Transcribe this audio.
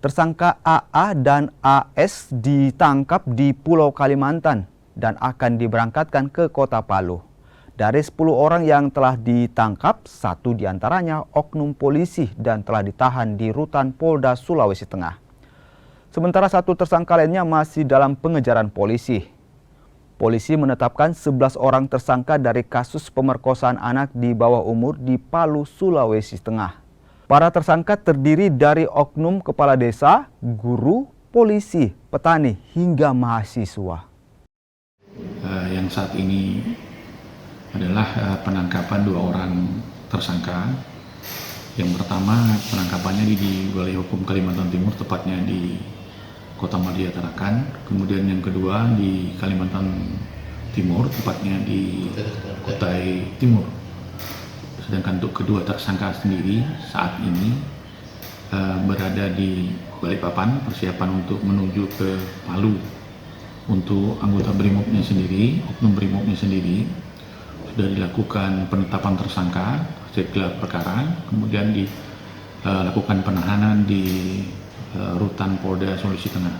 Tersangka AA dan AS ditangkap di Pulau Kalimantan dan akan diberangkatkan ke Kota Palu. Dari 10 orang yang telah ditangkap, 1 diantaranya oknum polisi dan telah ditahan di rutan Polda Sulawesi Tengah. Sementara 1 tersangka lainnya masih dalam pengejaran polisi. Polisi menetapkan 11 orang tersangka dari kasus pemerkosaan anak di bawah umur di Palu, Sulawesi Tengah. Para tersangka terdiri dari oknum kepala desa, guru, polisi, petani, hingga mahasiswa. Yang saat ini adalah penangkapan 2 orang tersangka. Yang pertama penangkapannya di Balai Hukum Kalimantan Timur, tepatnya di Kota Madia Tarakan. Kemudian yang kedua di Kalimantan Timur, tepatnya di Kutai Timur. Sedangkan untuk kedua tersangka sendiri saat ini berada di Balikpapan, persiapan untuk menuju ke Palu. Untuk anggota BRIMOB-nya sendiri, oknum BRIMOB-nya sendiri, sudah dilakukan penetapan tersangka setelah gelar perkara, kemudian dilakukan penahanan di rutan Polda Sulawesi Tengah.